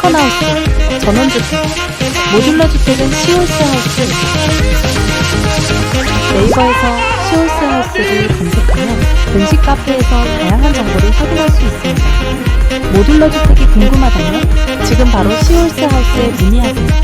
세컨하우스, 전원주택, 모듈러 주택은 시홀스하우스. 네이버에서 시홀스하우스를 검색하면 공식 카페에서 다양한 정보를 확인할 수 있습니다. 모듈러 주택이 궁금하다면 지금 바로 시홀스하우스에 문의하세요.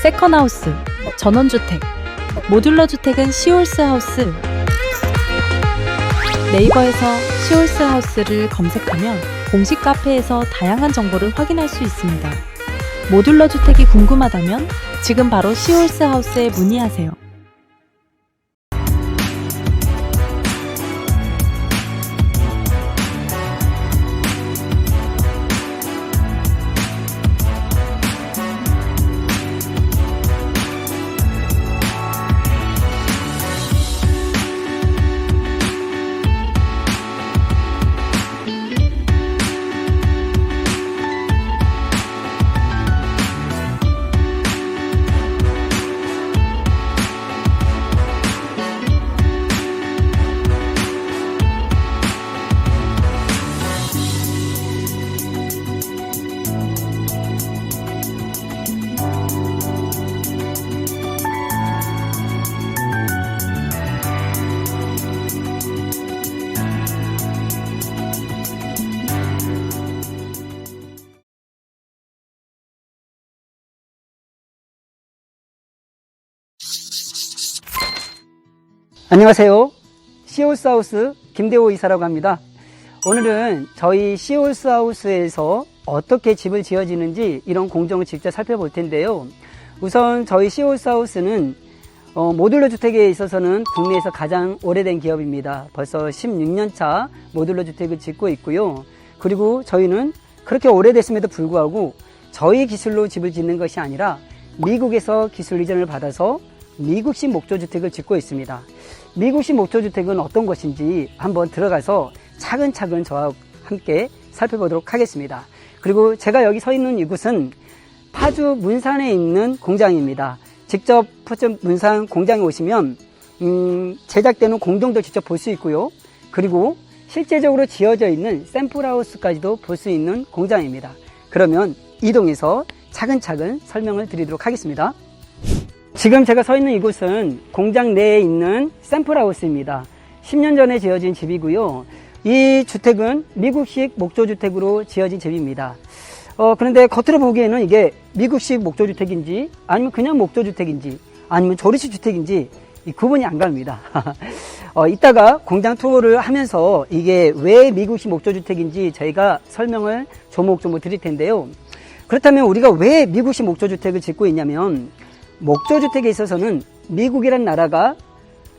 세컨하우스, 전원주택, 모듈러 주택은 시홀스하우스. 네이버에서 시홀스하우스를 검색하면 공식 카페에서 다양한 정보를 확인할 수 있습니다. 모듈러 주택이 궁금하다면 지금 바로 시홀스하우스에 문의하세요. 안녕하세요. 시올스하우스 김대호 이사라고 합니다. 오늘은 저희 시올스하우스에서 어떻게 집을 지어지는지 이런 공정을 직접 살펴볼 텐데요. 우선 저희 시올스하우스는 모듈러 주택에 있어서는 국내에서 가장 오래된 기업입니다. 벌써 16년차 모듈러 주택을 짓고 있고요. 그리고 저희는 그렇게 오래됐음에도 불구하고 저희 기술로 집을 짓는 것이 아니라 미국에서 기술 이전을 받아서 미국식 목조주택을 짓고 있습니다. 미국식 목조주택은 어떤 것인지 한번 들어가서 차근차근 저와 함께 살펴보도록 하겠습니다. 그리고 제가 여기 서 있는 이곳은 파주 문산에 있는 공장입니다. 직접 파주 문산 공장에 오시면 제작되는 공정도 직접 볼 수 있고요. 그리고 실제적으로 지어져 있는 샘플하우스까지도 볼 수 있는 공장입니다. 그러면 이동해서 차근차근 설명을 드리도록 하겠습니다. 지금 제가 서 있는 이곳은 공장 내에 있는 샘플하우스입니다. 10년 전에 지어진 집이고요. 이 주택은 미국식 목조주택으로 지어진 집입니다. 그런데 겉으로 보기에는 이게 미국식 목조주택인지 아니면 그냥 목조주택인지 아니면 조리식 주택인지 구분이 안 갑니다. 이따가 공장 투어를 하면서 이게 왜 미국식 목조주택인지 저희가 설명을 조목조목 드릴 텐데요. 그렇다면 우리가 왜 미국식 목조주택을 짓고 있냐면 목조주택에 있어서는 미국이란 나라가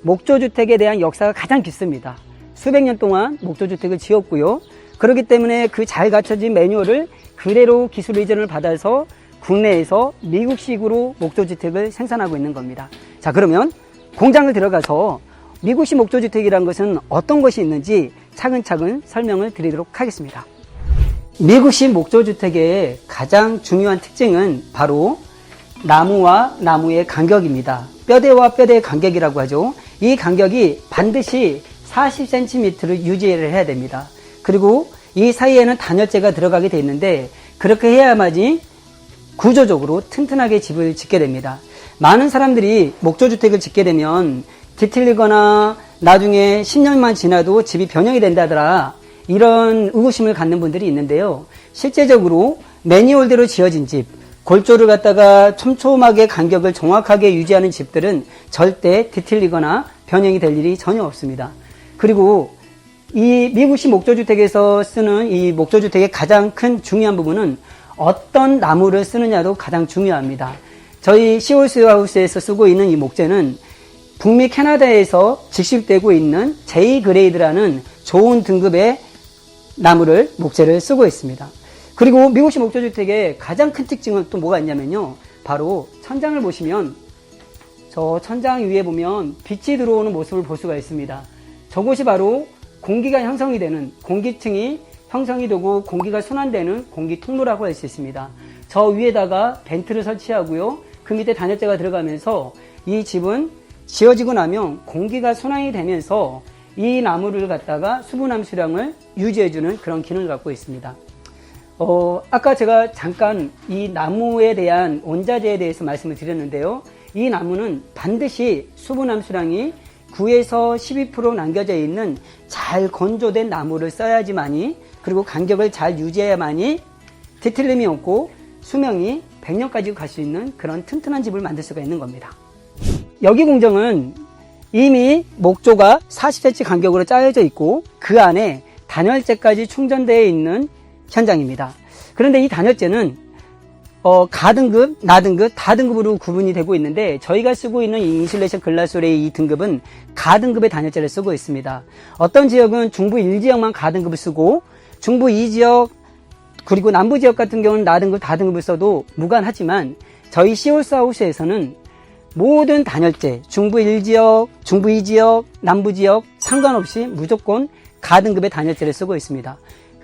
목조주택에 대한 역사가 가장 깊습니다. 수백 년 동안 목조주택을 지었고요. 그렇기 때문에 그 잘 갖춰진 매뉴얼을 그대로 기술 이전을 받아서 국내에서 미국식으로 목조주택을 생산하고 있는 겁니다. 자, 그러면 공장을 들어가서 미국식 목조주택이란 것은 어떤 것이 있는지 차근차근 설명을 드리도록 하겠습니다. 미국식 목조주택의 가장 중요한 특징은 바로 나무와 나무의 간격입니다. 뼈대와 뼈대의 간격이라고 하죠. 이 간격이 반드시 40cm를 유지를 해야 됩니다. 그리고 이 사이에는 단열재가 들어가게 되어 있는데 그렇게 해야만이 구조적으로 튼튼하게 집을 짓게 됩니다. 많은 사람들이 목조주택을 짓게 되면 뒤틀리거나 나중에 10년만 지나도 집이 변형이 된다더라 이런 의구심을 갖는 분들이 있는데요. 실제적으로 매뉴얼대로 지어진 집, 골조를 갖다가 촘촘하게 간격을 정확하게 유지하는 집들은 절대 뒤틀리거나 변형이 될 일이 전혀 없습니다. 그리고 이 미국식 목조주택에서 쓰는 이 목조주택의 가장 큰 중요한 부분은 어떤 나무를 쓰느냐도 가장 중요합니다. 저희 시올스하우스에서 쓰고 있는 이 목재는 북미 캐나다에서 직수입되고 있는 J 그레이드라는 좋은 등급의 나무를 목재를 쓰고 있습니다. 그리고 미국식 목조주택의 가장 큰 특징은 또 뭐가 있냐면요. 바로 천장을 보시면 저 천장 위에 보면 빛이 들어오는 모습을 볼 수가 있습니다. 저곳이 바로 공기가 형성이 되는 공기층이 형성이 되고 공기가 순환되는 공기 통로라고 할 수 있습니다. 저 위에다가 벤트를 설치하고요. 그 밑에 단열재가 들어가면서 이 집은 지어지고 나면 공기가 순환이 되면서 이 나무를 갖다가 수분 함수량을 유지해주는 그런 기능을 갖고 있습니다. 아까 제가 잠깐 이 나무에 대한 원자재에 대해서 말씀을 드렸는데요. 이 나무는 반드시 수분 함수량이 9에서 12% 남겨져 있는 잘 건조된 나무를 써야지만이 그리고 간격을 잘 유지해야만이 뒤틀림이 없고 수명이 100년까지 갈 수 있는 그런 튼튼한 집을 만들 수가 있는 겁니다. 여기 공정은 이미 목조가 40cm 간격으로 짜여져 있고 그 안에 단열재까지 충전되어 있는 현장입니다. 그런데 이 단열재는 가등급, 나등급, 다등급으로 구분이 되고 있는데 저희가 쓰고 있는 이 인슐레이션 글라솔의 이 등급은 가등급의 단열재를 쓰고 있습니다. 어떤 지역은 중부 1지역만 가등급을 쓰고 중부 2지역 그리고 남부 지역 같은 경우는 나등급, 다등급을 써도 무관하지만 저희 시올스하우스에서는 모든 단열재, 중부 1지역, 중부 2지역, 남부 지역 상관없이 무조건 가등급의 단열재를 쓰고 있습니다.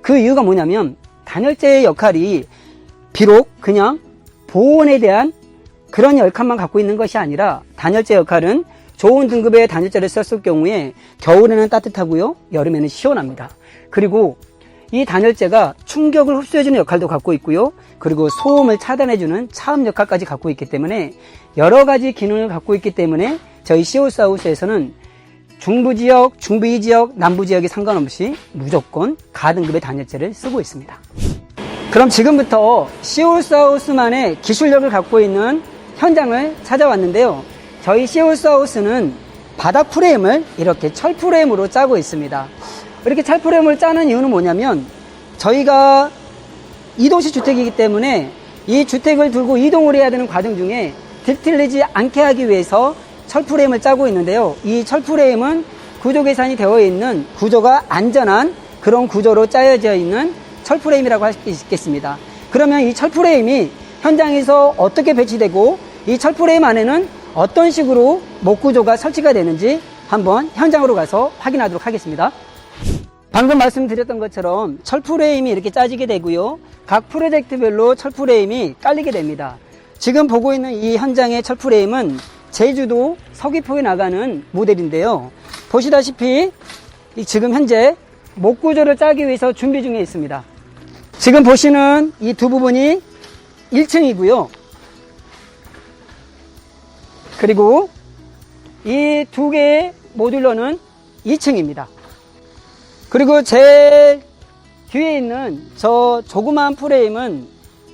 그 이유가 뭐냐면 단열재의 역할이 비록 그냥 보온에 대한 그런 역할만 갖고 있는 것이 아니라 단열재 역할은 좋은 등급의 단열재를 썼을 경우에 겨울에는 따뜻하고요, 여름에는 시원합니다. 그리고 이 단열재가 충격을 흡수해주는 역할도 갖고 있고요, 그리고 소음을 차단해주는 차음 역할까지 갖고 있기 때문에 여러 가지 기능을 갖고 있기 때문에 저희 시올스하우스에서는 중부 지역, 중부 2지역, 남부 지역에 상관없이 무조건 가등급의 단열재를 쓰고 있습니다. 그럼 지금부터 시올스하우스만의 기술력을 갖고 있는 현장을 찾아왔는데요. 저희 시올스하우스는 바닥 프레임을 이렇게 철 프레임으로 짜고 있습니다. 이렇게 철 프레임을 짜는 이유는 뭐냐면 저희가 이동식 주택이기 때문에 이 주택을 들고 이동을 해야 되는 과정 중에 뒤틀리지 않게 하기 위해서 철 프레임을 짜고 있는데요. 이 철 프레임은 구조 계산이 되어 있는 구조가 안전한 그런 구조로 짜여져 있는 철 프레임이라고 할 수 있겠습니다. 그러면 이 철 프레임이 현장에서 어떻게 배치되고 이 철 프레임 안에는 어떤 식으로 목 구조가 설치가 되는지 한번 현장으로 가서 확인하도록 하겠습니다. 방금 말씀드렸던 것처럼 철 프레임이 이렇게 짜지게 되고요. 각 프로젝트별로 철 프레임이 깔리게 됩니다. 지금 보고 있는 이 현장의 철 프레임은 제주도 서귀포에 나가는 모델인데요. 보시다시피 지금 현재 목 구조를 짜기 위해서 준비 중에 있습니다. 지금 보시는 이 두 부분이 1층이고요. 그리고 이 두 개의 모듈러는 2층입니다. 그리고 제일 뒤에 있는 저 조그마한 프레임은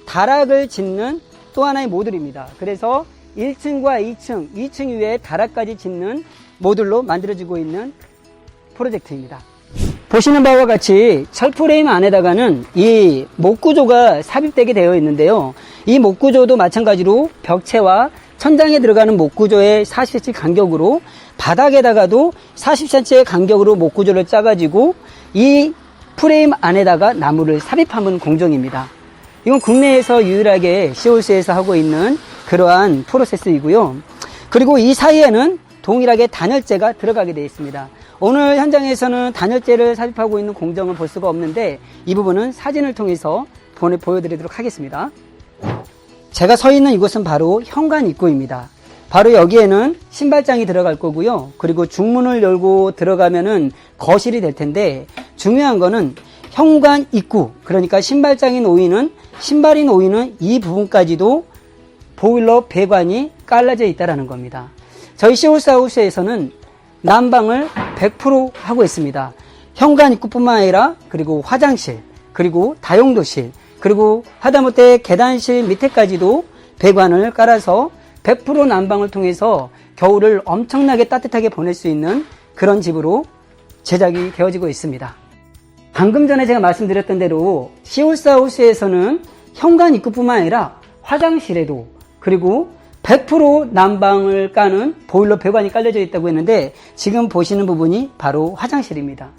다락을 짓는 또 하나의 모듈입니다. 그래서 1층과 2층 위에 다락까지 짓는 모듈로 만들어지고 있는 프로젝트입니다. 보시는 바와 같이 철 프레임 안에다가는 이 목 구조가 삽입되게 되어 있는데요. 이 목 구조도 마찬가지로 벽체와 천장에 들어가는 목 구조의 40cm 간격으로 바닥에다가도 40cm의 간격으로 목 구조를 짜가지고 이 프레임 안에다가 나무를 삽입하는 공정입니다. 이건 국내에서 유일하게 시홀스에서 하고 있는 그러한 프로세스이고요. 그리고 이 사이에는 동일하게 단열재가 들어가게 되어 있습니다. 오늘 현장에서는 단열재를 삽입하고 있는 공정은 볼 수가 없는데 이 부분은 사진을 통해서 보여드리도록 하겠습니다. 제가 서 있는 이곳은 바로 현관 입구입니다. 바로 여기에는 신발장이 들어갈 거고요. 그리고 중문을 열고 들어가면은 거실이 될 텐데 중요한 거는 현관 입구, 그러니까 신발장이 놓이는 신발이 놓이는 이 부분까지도 보일러 배관이 깔라져 있다는 겁니다. 저희 시홀스하우스에서는 난방을 100% 하고 있습니다. 현관 입구뿐만 아니라 그리고 화장실, 그리고 다용도실, 그리고 하다못해 계단실 밑에까지도 배관을 깔아서 100% 난방을 통해서 겨울을 엄청나게 따뜻하게 보낼 수 있는 그런 집으로 제작이 되어지고 있습니다. 방금 전에 제가 말씀드렸던 대로 시홀스하우스에서는 현관 입구뿐만 아니라 화장실에도 그리고 100% 난방을 까는 보일러 배관이 깔려져 있다고 했는데 지금 보시는 부분이 바로 화장실입니다.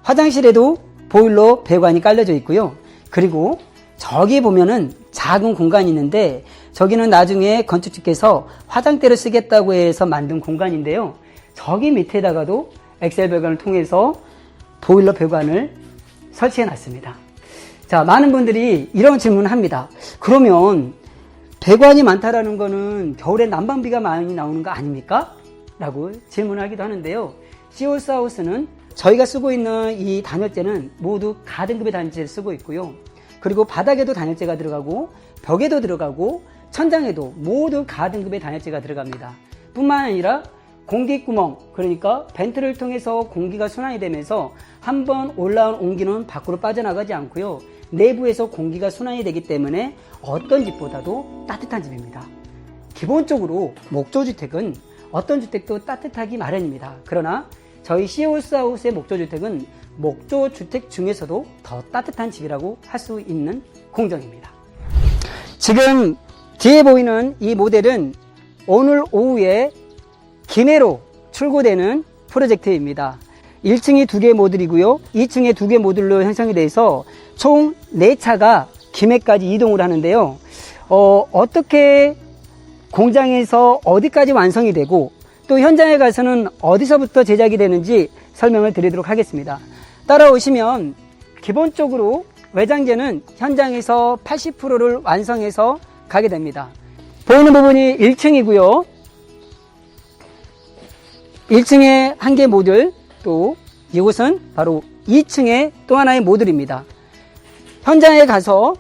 화장실에도 보일러 배관이 깔려져 있고요. 그리고 저기 보면은 작은 공간이 있는데 저기는 나중에 건축주께서 화장대를 쓰겠다고 해서 만든 공간인데요. 저기 밑에다가도 엑셀 배관을 통해서 보일러 배관을 설치해 놨습니다. 자, 많은 분들이 이런 질문을 합니다. 그러면 배관이 많다라는 거는 겨울에 난방비가 많이 나오는 거 아닙니까? 라고 질문을 하기도 하는데요. 시홀스하우스는 저희가 쓰고 있는 이 단열재는 모두 가등급의 단열재를 쓰고 있고요. 그리고 바닥에도 단열재가 들어가고 벽에도 들어가고 천장에도 모두 가등급의 단열재가 들어갑니다. 뿐만 아니라 공기구멍, 그러니까 벤트를 통해서 공기가 순환이 되면서 한번 올라온 온기는 밖으로 빠져나가지 않고요. 내부에서 공기가 순환이 되기 때문에 어떤 집보다도 따뜻한 집입니다. 기본적으로 목조주택은 어떤 주택도 따뜻하기 마련입니다. 그러나 저희 시홀스하우스의 목조주택은 목조주택 중에서도 더 따뜻한 집이라고 할 수 있는 공정입니다. 지금 뒤에 보이는 이 모델은 오늘 오후에 김해로 출고되는 프로젝트입니다. 1층이 2개 모듈이고요. 2층에 2개 모듈로 형성이 돼서 총 4차가 김해까지 이동을 하는데요. 어떻게 공장에서 어디까지 완성이 되고 또 현장에 가서는 어디서부터 제작이 되는지 설명을 드리도록 하겠습니다. 따라오시면 기본적으로 외장재는 현장에서 80%를 완성해서 가게 됩니다. 보이는 부분이 1층이고요. 1층에 한 개 모듈, 또 이곳은 바로 2층의 또 하나의 모듈입니다. 현장에 가서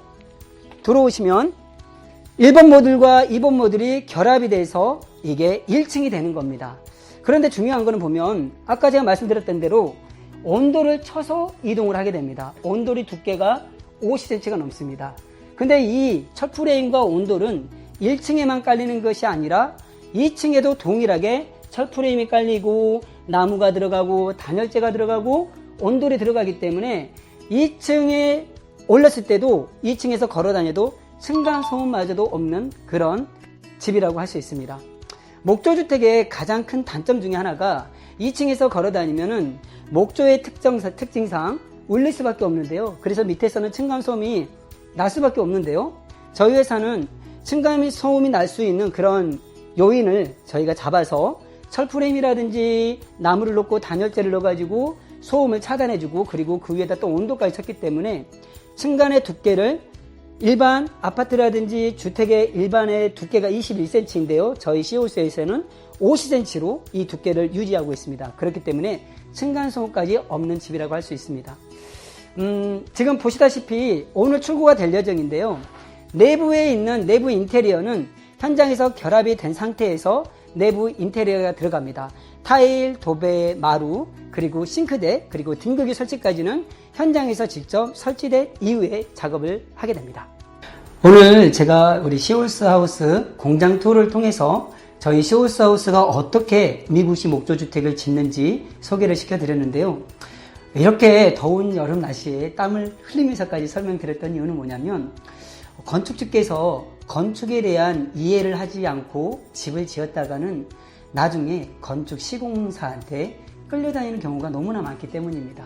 들어오시면 1번 모듈과 2번 모듈이 결합이 돼서 이게 1층이 되는 겁니다. 그런데 중요한 거는 보면 아까 제가 말씀드렸던 대로 온도를 쳐서 이동을 하게 됩니다. 온돌이 두께가 50cm가 넘습니다. 근데 이 철프레임과 온돌은 1층에만 깔리는 것이 아니라 2층에도 동일하게 철프레임이 깔리고 나무가 들어가고 단열재가 들어가고 온돌이 들어가기 때문에 2층에 올랐을 때도 2층에서 걸어 다녀도 층간소음마저도 없는 그런 집이라고 할 수 있습니다. 목조주택의 가장 큰 단점 중에 하나가 2층에서 걸어 다니면은 목조의 특징상 울릴 수밖에 없는데요. 그래서 밑에서는 층간소음이 날 수밖에 없는데요. 저희 회사는 층간소음이 날 수 있는 그런 요인을 저희가 잡아서 철프레임이라든지 나무를 넣고 단열재를 넣어가지고 소음을 차단해주고 그리고 그 위에다 또 온도까지 쳤기 때문에 층간의 두께를 일반 아파트라든지 주택의 일반의 두께가 21cm인데요. 저희 시오스에서는 50cm로 이 두께를 유지하고 있습니다. 그렇기 때문에 층간소음까지 없는 집이라고 할 수 있습니다. 지금 보시다시피 오늘 출고가 될 예정인데요. 내부에 있는 내부 인테리어는 현장에서 결합이 된 상태에서 내부 인테리어가 들어갑니다. 타일, 도배, 마루, 그리고 싱크대, 그리고 등극이 설치까지는 현장에서 직접 설치된 이후에 작업을 하게 됩니다. 오늘 제가 우리 시홀스하우스 공장 투어를 통해서 저희 시홀스하우스가 어떻게 미국식 목조주택을 짓는지 소개를 시켜드렸는데요. 이렇게 더운 여름 날씨에 땀을 흘리면서까지 설명드렸던 이유는 뭐냐면 건축주께서 건축에 대한 이해를 하지 않고 집을 지었다가는 나중에 건축 시공사한테 끌려다니는 경우가 너무나 많기 때문입니다.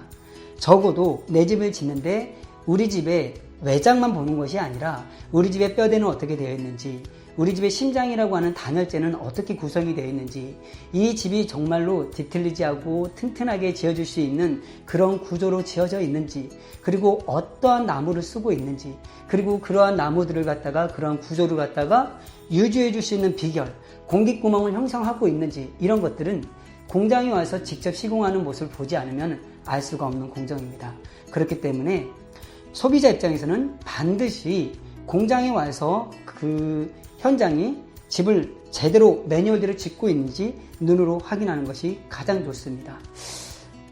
적어도 내 집을 짓는데 우리 집의 외장만 보는 것이 아니라 우리 집의 뼈대는 어떻게 되어 있는지, 우리 집의 심장이라고 하는 단열재는 어떻게 구성이 되어 있는지, 이 집이 정말로 디테일리지하고 튼튼하게 지어질 수 있는 그런 구조로 지어져 있는지, 그리고 어떠한 나무를 쓰고 있는지, 그리고 그러한 나무들을 갖다가 그러한 구조를 갖다가 유지해 줄 수 있는 비결, 공기구멍을 형성하고 있는지, 이런 것들은 공장에 와서 직접 시공하는 모습을 보지 않으면 알 수가 없는 공정입니다. 그렇기 때문에 소비자 입장에서는 반드시 공장에 와서 그 현장이 집을 제대로 매뉴얼대로 짓고 있는지 눈으로 확인하는 것이 가장 좋습니다.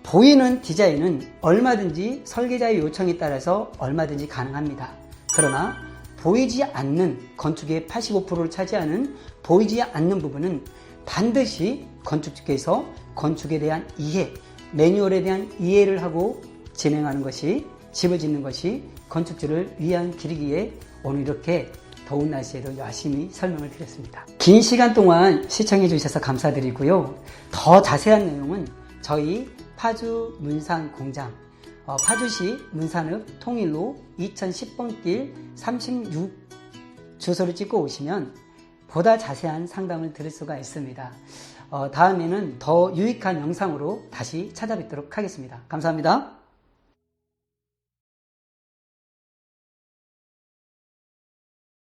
보이는 디자인은 얼마든지 설계자의 요청에 따라서 얼마든지 가능합니다. 그러나 보이지 않는 건축의 85%를 차지하는 보이지 않는 부분은 반드시 건축주께서 건축에 대한 이해, 매뉴얼에 대한 이해를 하고 진행하는 것이, 집을 짓는 것이 건축주를 위한 길이기에 오늘 이렇게 더운 날씨에도 열심히 설명을 드렸습니다. 긴 시간 동안 시청해 주셔서 감사드리고요. 더 자세한 내용은 저희 파주 문산 공장, 파주시 문산읍 통일로 2010번 길 36 주소를 찍고 오시면 보다 자세한 상담을 들을 수가 있습니다. 다음에는 더 유익한 영상으로 다시 찾아뵙도록 하겠습니다. 감사합니다.